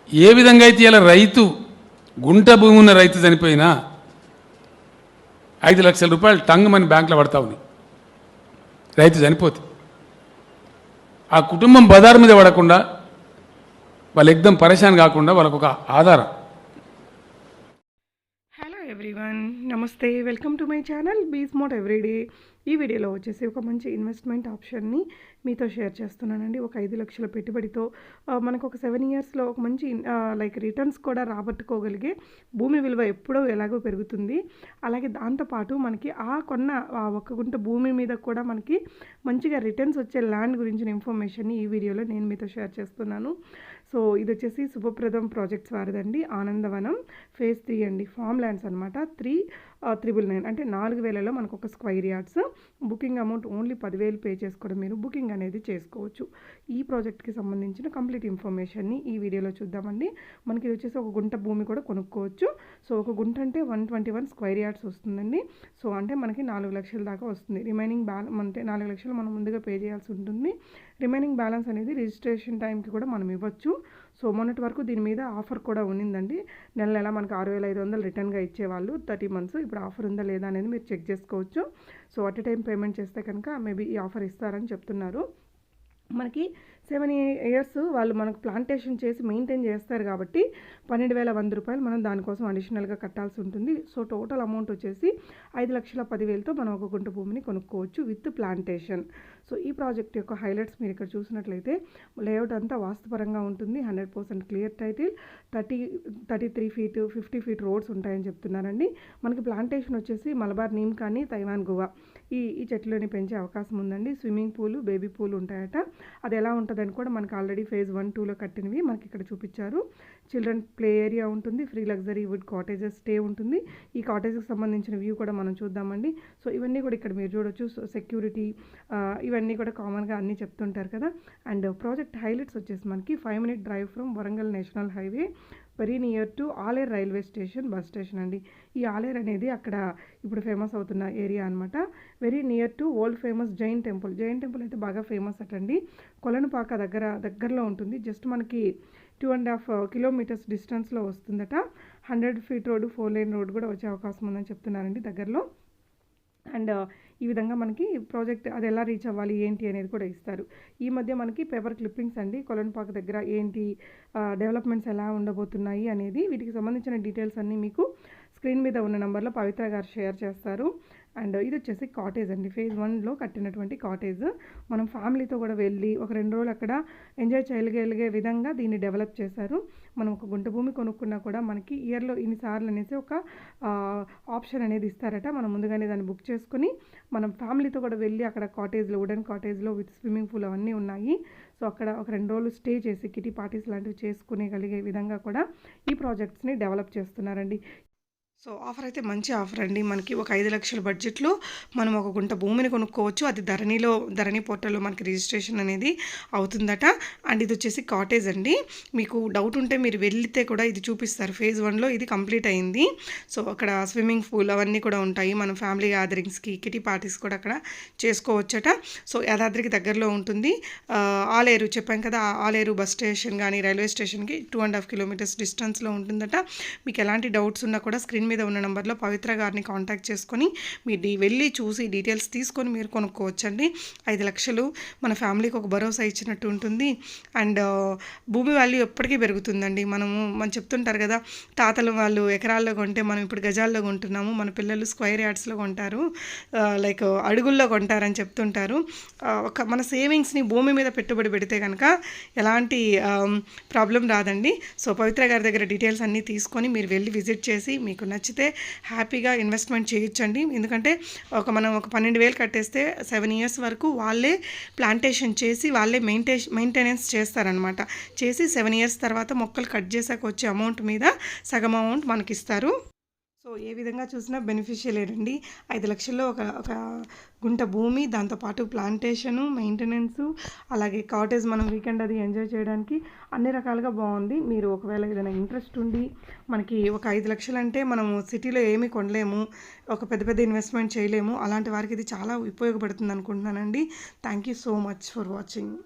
ఏ విధంగా అయితే ఇలా రైతు గుంట భూమి ఉన్న రైతు చనిపోయినా 5 లక్షల రూపాయలు టంగ్ మని బ్యాంకులో పడతా ఉంది. రైతు చనిపోతే ఆ కుటుంబం బజారు మీద పడకుండా వాళ్ళు ఎగ్దం పరేషాన్ కాకుండా వాళ్ళకు ఒక ఆధారం. హలో ఎవ్రీవన్, నమస్తే, welcome to my channel be smart everyday. ఈ వీడియోలో వచ్చేసి ఒక మంచి ఇన్వెస్ట్మెంట్ ఆప్షన్ని మీతో షేర్ చేస్తున్నానండి. ఒక 5 లక్షల పెట్టుబడితో మనకు ఒక 7 ఇయర్స్లో ఒక మంచి రిటర్న్స్ కూడా రాబట్టుకోగలిగే భూమి విలువ ఎప్పుడో ఎలాగో పెరుగుతుంది. అలాగే దాంతోపాటు మనకి ఆ ఒక్క గుంట భూమి మీద కూడా మనకి మంచిగా రిటర్న్స్ వచ్చే ల్యాండ్ గురించిన ఇన్ఫర్మేషన్ని ఈ వీడియోలో నేను మీతో షేర్ చేస్తున్నాను. సో ఇది వచ్చేసి శుభప్రదం ప్రాజెక్ట్స్ వారిదండి. ఆనందవనం ఫేజ్ 3 అండి. ఫామ్ ల్యాండ్స్ అనమాట. 3,999 అంటే 4,000లో మనకు ఒక square yards. Booking amount only 10,000 pay చేసుకోవడం మీరు బుకింగ్ అనేది చేసుకోవచ్చు. ఈ ప్రాజెక్ట్కి సంబంధించిన కంప్లీట్ ఇన్ఫర్మేషన్ని ఈ వీడియోలో చూద్దామండి. మనకి ఇది వచ్చేసి ఒక గుంట భూమి కూడా కొనుక్కోవచ్చు. సో ఒక గుంట అంటే 121 స్క్వైర్ యార్డ్స్ వస్తుందండి. సో అంటే మనకి 4 లక్షల దాకా వస్తుంది. రిమైనింగ్ అంటే 4 లక్షలు మనం ముందుగా పే చేయాల్సి ఉంటుంది. రిమైనింగ్ బ్యాలెన్స్ అనేది రిజిస్ట్రేషన్ టైంకి కూడా మనం ఇవ్వచ్చు. సో మొన్నటి వరకు దీని మీద ఆఫర్ కూడా ఉన్నిందండి. నెల మనకు 6,500 రిటర్న్గా ఇచ్చేవాళ్ళు 30 మంత్స్. ఇప్పుడు ఆఫర్ ఉందా లేదా అనేది మీరు చెక్ చేసుకోవచ్చు. So at a time payment చేస్తే కనుక మేబీ ఈ ఆఫర్ ఇస్తారని చెప్తున్నారు. మనకి 7 ఇయర్స్ వాళ్ళు మనకు ప్లాంటేషన్ చేసి మెయింటైన్ చేస్తారు కాబట్టి 12,100 రూపాయలు మనం దానికోసం అడిషనల్గా కట్టాల్సి ఉంటుంది. సో టోటల్ అమౌంట్ వచ్చేసి 5,10,000తో మనం ఒక గుంట భూమిని కొనుక్కోవచ్చు విత్ ప్లాంటేషన్. సో ఈ ప్రాజెక్ట్ యొక్క హైలైట్స్ మీరు ఇక్కడ చూసినట్లయితే లేఅవుట్ అంతా వాస్తుపరంగా ఉంటుంది. 100% clear title. 33 feet 50 feet roads ఉంటాయని చెప్తున్నారండి. మనకి ప్లాంటేషన్ వచ్చేసి మలబార్ నీమ్ కానీ తైవాన్ గువా ఈ చెట్లని పెంచే అవకాశం ఉందండి. స్విమ్మింగ్ పూలు బేబీ పూలు ఉంటాయట. అది ఎలా ఉంటుందని కూడా మనకి ఆల్రెడీ ఫేజ్ 1, 2లో కట్టినవి మనకి ఇక్కడ చూపించారు. చిల్డ్రన్ ప్లే ఏరియా ఉంటుంది. Free luxury wood cottages stay ఉంటుంది. ఈ కాటేజ్కి సంబంధించిన వ్యూ కూడా మనం చూద్దామండి. సో ఇవన్నీ కూడా ఇక్కడ మీరు చూడొచ్చు. సో సెక్యూరిటీ ఇవన్నీ కూడా కామన్గా అన్నీ చెప్తుంటారు కదా. అండ్ ప్రాజెక్ట్ హైలైట్స్ వచ్చేసి మనకి 5 minute drive from Warangal national highway, very near to Aler railway station, bus station అండి. ఈ ఆలేర్ అనేది అక్కడ ఇప్పుడు ఫేమస్ అవుతున్న ఏరియా అనమాట. Very near to world famous Jain temple. Jain temple అయితే బాగా ఫేమస్ అటండి. కొలనుపాక దగ్గరలో ఉంటుంది. జస్ట్ మనకి 2.5 kilometers డిస్టెన్స్లో వస్తుందట. 100 feet రోడ్డు 4 lane రోడ్ కూడా వచ్చే అవకాశం ఉందని చెప్తున్నారండి దగ్గరలో. అండ్ ఈ విధంగా మనకి ప్రాజెక్ట్ అది ఎలా రీచ్ అవ్వాలి ఏంటి అనేది కూడా ఇస్తారు. ఈ మధ్య మనకి పేపర్ క్లిప్పింగ్స్ అండి కొలనుపాక దగ్గర ఏంటి డెవలప్మెంట్స్ ఎలా ఉండబోతున్నాయి అనేది, వీటికి సంబంధించిన డీటెయిల్స్ అన్నీ మీకు స్క్రీన్ మీద ఉన్న నెంబర్లో పవిత్ర గారు షేర్ చేస్తారు. అండ్ ఇది వచ్చేసి కాటేజ్ అండి. ఫేజ్ 1లో కట్టినటువంటి కాటేజ్. మనం ఫ్యామిలీతో కూడా వెళ్ళి ఒక 2 రోజులు అక్కడ ఎంజాయ్ చేయగలిగే విధంగా దీన్ని డెవలప్ చేశారు. మనం ఒక గుంట భూమి కొనుక్కున్నా కూడా మనకి ఇయర్లో ఇన్నిసార్లు అనేసి ఒక ఆప్షన్ అనేది ఇస్తారట. మనం ముందుగానే దాన్ని బుక్ చేసుకుని మనం ఫ్యామిలీతో కూడా వెళ్ళి అక్కడ కాటేజ్లో వుడెన్ కాటేజ్లో విత్ స్విమ్మింగ్ పూల్ అవన్నీ ఉన్నాయి. సో అక్కడ ఒక 2 రోజులు స్టే చేసి కిటీ పార్టీస్ లాంటివి చేసుకునేగలిగే విధంగా కూడా ఈ ప్రాజెక్ట్స్ని డెవలప్ చేస్తున్నారండి. సో ఆఫర్ అయితే మంచి ఆఫర్ అండి. మనకి ఒక 5 లక్షల బడ్జెట్లో మనం ఒక గుంట భూమిని కొనుక్కోవచ్చు. అది ధరణి పోర్టల్లో మనకి రిజిస్ట్రేషన్ అనేది అవుతుందట. అండ్ ఇది వచ్చేసి కాటేజ్ అండి. మీకు డౌట్ ఉంటే మీరు వెళ్తే కూడా ఇది చూపిస్తారు. ఫేజ్ 1లో ఇది కంప్లీట్ అయింది. సో అక్కడ స్విమ్మింగ్ పూల్ అవన్నీ కూడా ఉంటాయి. మనం ఫ్యామిలీ గ్యాదరింగ్స్కి కిటీ పార్టీస్ కూడా అక్కడ చేసుకోవచ్చట. సో యాదాద్రికి దగ్గరలో ఉంటుంది. ఆలేరు చెప్పాం కదా, ఆలేరు బస్ స్టేషన్ కానీ రైల్వే స్టేషన్కి 2.5 kilometers డిస్టెన్స్లో ఉంటుందట. మీకు ఎలాంటి డౌట్స్ ఉన్నా కూడా స్క్రీన్ మీద ఉన్న నెంబర్లో పవిత్ర గారిని కాంటాక్ట్ చేసుకొని మీరు వెళ్ళి చూసి డీటెయిల్స్ తీసుకొని మీరు కొనుక్కోవచ్చండి. 5 లక్షలు మన ఫ్యామిలీకి ఒక భరోసా ఇచ్చినట్టు ఉంటుంది. అండ్ భూమి వాల్యూ ఎప్పటికీ పెరుగుతుందండి. మనం చెప్తుంటారు కదా, తాతలు వాళ్ళు ఎకరాల్లో కొంటే మనం ఇప్పుడు గజాల్లో కొంటున్నాము. మన పిల్లలు స్క్వైర్ యార్డ్స్లో కొంటారు, అడుగుల్లో కొంటారని చెప్తుంటారు. మన సేవింగ్స్ని భూమి మీద పెట్టుబడి పెడితే కనుక ఎలాంటి ప్రాబ్లం రాదండి. సో పవిత్ర గారి దగ్గర డీటెయిల్స్ అన్నీ తీసుకొని మీరు వెళ్ళి విజిట్ చేసి మీకు నచ్చితే హ్యాపీగా ఇన్వెస్ట్మెంట్ చేయొచ్చండి. ఎందుకంటే మనం ఒక 12,000 కట్టేస్తే 7 years వరకు వాళ్ళే ప్లాంటేషన్ చేసి వాళ్ళే మెయింటెనెన్స్ చేస్తారనమాట. చేసి 7 years తర్వాత మొక్కలు కట్ చేసాక వచ్చే అమౌంట్ మీద సగం అమౌంట్ మనకిస్తారు. సో ఏ విధంగా చూసినా బెనిఫిషియలేనండి. 5 లక్షల్లో ఒక గుంట భూమి, దాంతోపాటు ప్లాంటేషను, మెయింటెనెన్సు, అలాగే కాటేజ్ మనం వీకెండ్ అది ఎంజాయ్ చేయడానికి అన్ని రకాలుగా బాగుంది. మీరు ఒకవేళ ఏదైనా ఇంట్రెస్ట్ ఉండి మనకి ఒక 5 లక్షలు అంటే మనము సిటీలో ఏమీ కొనలేము, ఒక పెద్ద ఇన్వెస్ట్మెంట్ చేయలేము, అలాంటి వారికి ఇది చాలా ఉపయోగపడుతుంది అనుకుంటున్నానండి. Thank you so much for watching.